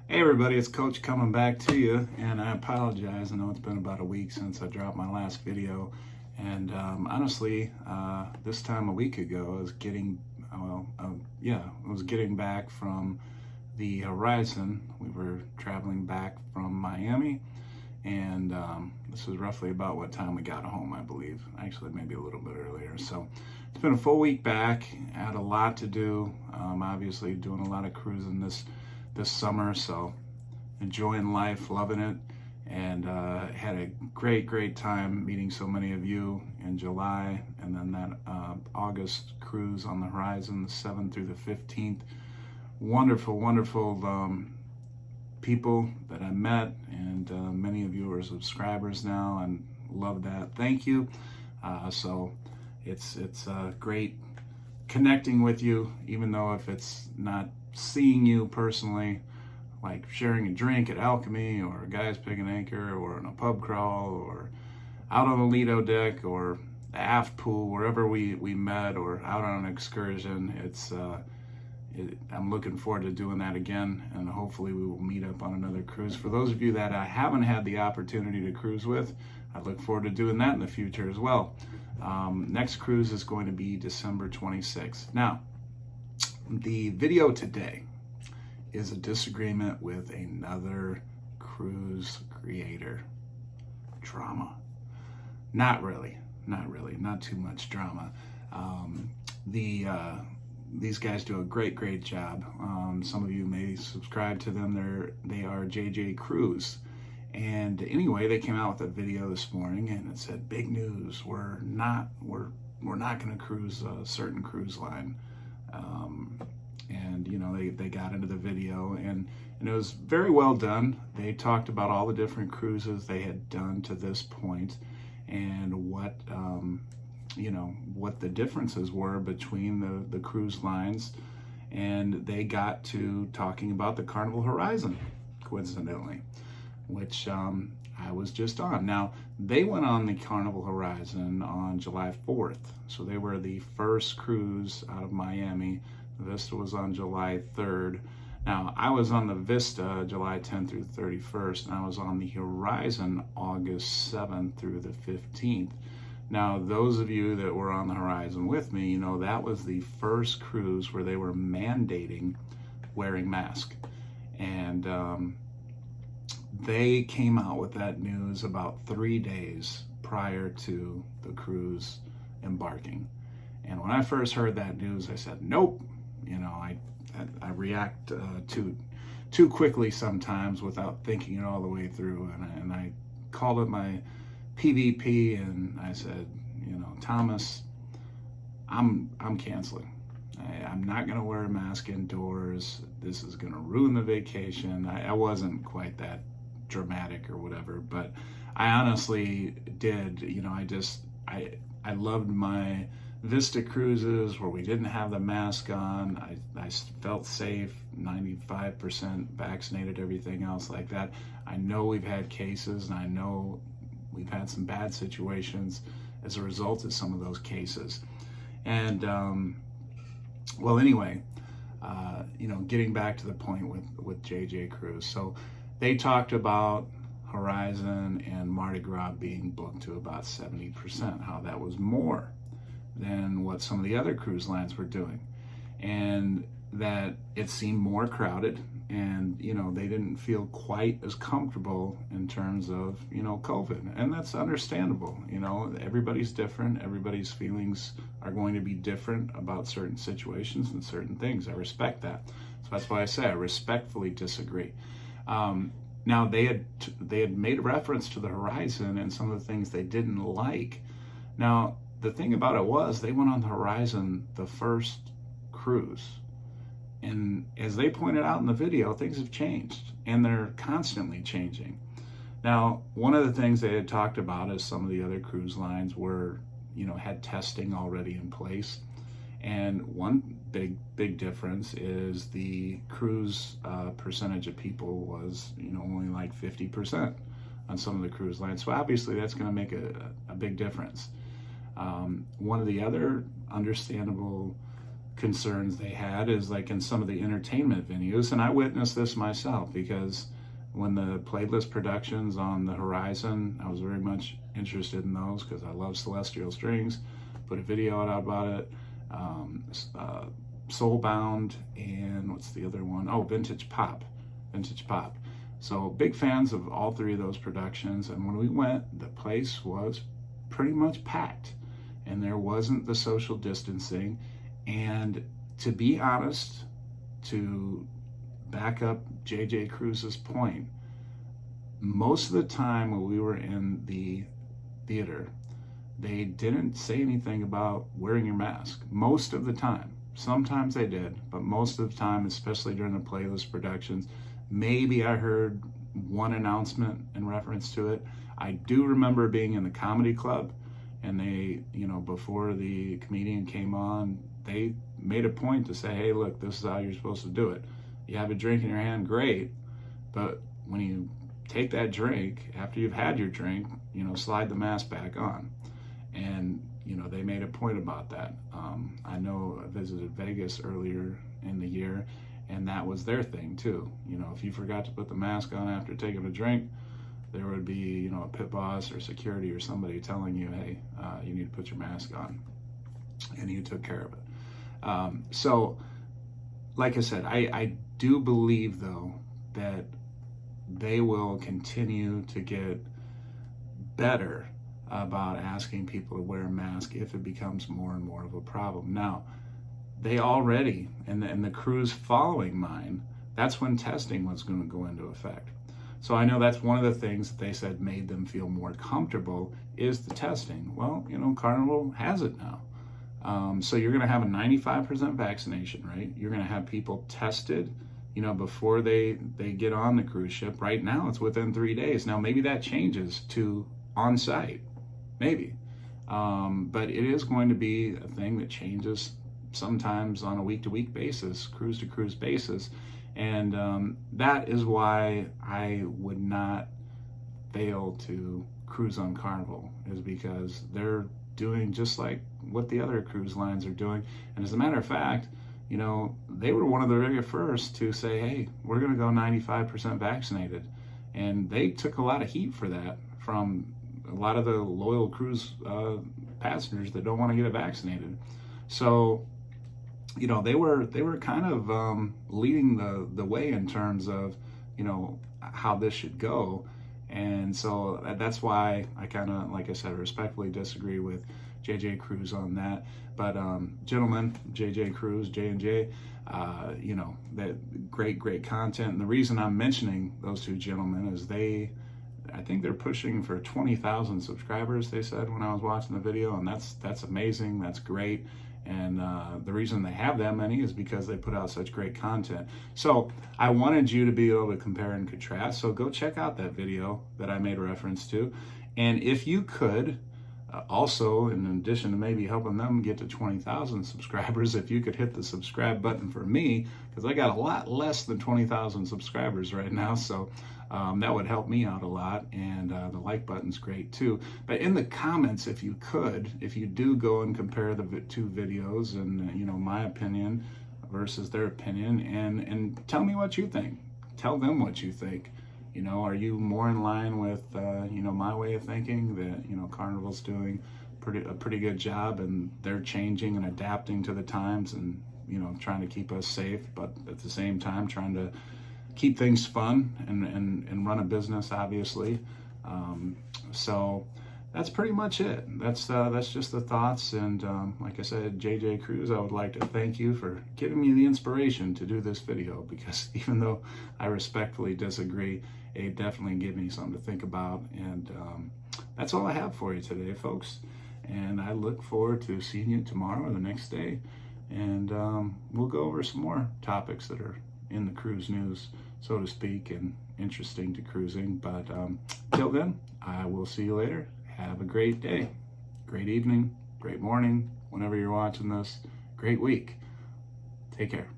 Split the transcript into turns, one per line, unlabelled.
Hey everybody, it's Coach coming back to you, and I apologize. I know it's been about a week since I dropped my last video, and honestly, this time a week ago, I was I was getting back from the Horizon. We were traveling back from Miami, and this was roughly about what time we got home, I believe. Actually, maybe a little bit earlier. So it's been a full week back. I had a lot to do. Obviously, doing a lot of cruising this summer, so enjoying life, loving it, and had a great time meeting so many of you in July, and then that August cruise on the Horizon, the 7th through the 15th. Wonderful people that I met, and many of you are subscribers now, and love that. Thank you. So it's great connecting with you, even though if it's not seeing you personally, like sharing a drink at Alchemy, or a guy's picking anchor, or in a pub crawl, or out on the Lido deck, or the aft pool, wherever we met, or out on an excursion. I'm looking forward to doing that again, and hopefully we will meet up on another cruise. For those of you that I haven't had the opportunity to cruise with, I look forward to doing that in the future as well. Next cruise is going to be December 26th. Now, the video today is a disagreement with another cruise creator. Drama. Not really, not too much drama. These guys do a great job. Some of you may subscribe to them. They are JJ Cruise. And anyway, they came out with a video this morning, and it said, "Big news! We're not going to cruise a certain cruise line." And you know, they got into the video, and it was very well done. They talked about all the different cruises they had done to this point, and what what the differences were between the cruise lines, and they got to talking about the Carnival Horizon, coincidentally, which I was just on. Now, they went on the Carnival Horizon on July 4th, so they were the first cruise out of Miami. The Vista was on July 3rd. Now, I was on the Vista July 10th through 31st, and I was on the Horizon August 7th through the 15th. Now, those of you that were on the Horizon with me, you know that was the first cruise where they were mandating wearing masks. And they came out with that news about 3 days prior to the cruise embarking. And when I first heard that news, I said, nope. You know, I react too quickly sometimes without thinking it all the way through. And I called up my PVP, and I said, you know, Thomas, I'm canceling. I'm not going to wear a mask indoors. This is going to ruin the vacation. I wasn't quite that dramatic or whatever, but I honestly did. You know, I loved my Vista cruises where we didn't have the mask on. I felt safe, 95% vaccinated, everything else like that. I know we've had cases, and I know we've had some bad situations as a result of some of those cases. And well, anyway, you know, getting back to the point with JJ Cruise. So they talked about Horizon and Mardi Gras being booked to about 70%, how that was more than what some of the other cruise lines were doing, and that it seemed more crowded, and you know, they didn't feel quite as comfortable in terms of, you know, COVID. And that's understandable. You know, everybody's different, everybody's feelings are going to be different about certain situations and certain things. I respect that. So that's why I say I respectfully disagree. Now, they had made a reference to the Horizon and some of the things they didn't like. Now, the thing about it was, they went on the Horizon the first cruise, and as they pointed out in the video, things have changed, and they're constantly changing. Now, one of the things they had talked about is some of the other cruise lines were, you know, had testing already in place. And one big difference is the cruise percentage of people was, you know, only like 50% on some of the cruise lines. So obviously that's going to make a big difference. One of the other understandable concerns they had is like in some of the entertainment venues, and I witnessed this myself because when the playlist productions on the horizon, I was very much interested in those because I love Celestial Strings. Put a video out about it. Soulbound, and what's the other one? Oh, Vintage Pop. So big fans of all three of those productions, and when we went, the place was pretty much packed, and there wasn't the social distancing. And to be honest, to back up JJ Cruz's point, most of the time when we were in the theater, they didn't say anything about wearing your mask. Most of the time. Sometimes they did, but most of the time, especially during the playlist productions, maybe I heard one announcement in reference to it. I do remember being in the comedy club, and they, before the comedian came on, they made a point to say, hey, look, this is how you're supposed to do it. You have a drink in your hand, great, but when you take that drink, after you've had your drink, slide the mask back on. And they made a point about that. I know I visited Vegas earlier in the year, and that was their thing too. If you forgot to put the mask on after taking a drink, there would be, a pit boss or security or somebody telling you, hey, you need to put your mask on, and you took care of it. So, like I said, I do believe, though, that they will continue to get better about asking people to wear a mask if it becomes more and more of a problem. Now, they already, and the crews following mine, that's when testing was going to go into effect. So I know that's one of the things that they said made them feel more comfortable is the testing. Well, Carnival has it now. So you're going to have a 95% vaccination rate. You're going to have people tested, before they get on the cruise ship. Right now, it's within 3 days. Now, maybe that changes to on-site. Maybe. But it is going to be a thing that changes sometimes on a week-to-week basis, cruise-to-cruise basis. And that is why I would not fail to cruise on Carnival, is because they're doing just like what the other cruise lines are doing. And as a matter of fact, they were one of the very first to say, hey, we're going to go 95% vaccinated. And they took a lot of heat for that from a lot of the loyal cruise passengers that don't want to get vaccinated. So, they were kind of leading the way in terms of, how this should go. And so that's why I kind of, like I said, respectfully disagree with JJ Cruz on that. But gentlemen, JJ Cruz, J&J, that great content. And the reason I'm mentioning those two gentlemen is I think they're pushing for 20,000 subscribers, they said when I was watching the video, and that's amazing, that's great. And the reason they have that many is because they put out such great content. So I wanted you to be able to compare and contrast. So go check out that video that I made reference to. And if you could, also, in addition to maybe helping them get to 20,000 subscribers, if you could hit the subscribe button for me, because I got a lot less than 20,000 subscribers right now. So that would help me out a lot, and the like button's great too. But in the comments, if you do go and compare the two videos and my opinion versus their opinion, and tell me what you think. Tell them what you think. Are you more in line with my way of thinking that Carnival's doing a pretty good job, and they're changing and adapting to the times, and trying to keep us safe, but at the same time trying to keep things fun and run a business, obviously. So that's pretty much it. That's just the thoughts. And like I said, JJ Cruz, I would like to thank you for giving me the inspiration to do this video, because even though I respectfully disagree, it definitely gave me something to think about. And that's all I have for you today, folks. And I look forward to seeing you tomorrow or the next day. And we'll go over some more topics that are in the cruise news, so to speak, and interesting to cruising. But till then, I will see you later. Have a great day, great evening, great morning, whenever you're watching this. Great week. Take care.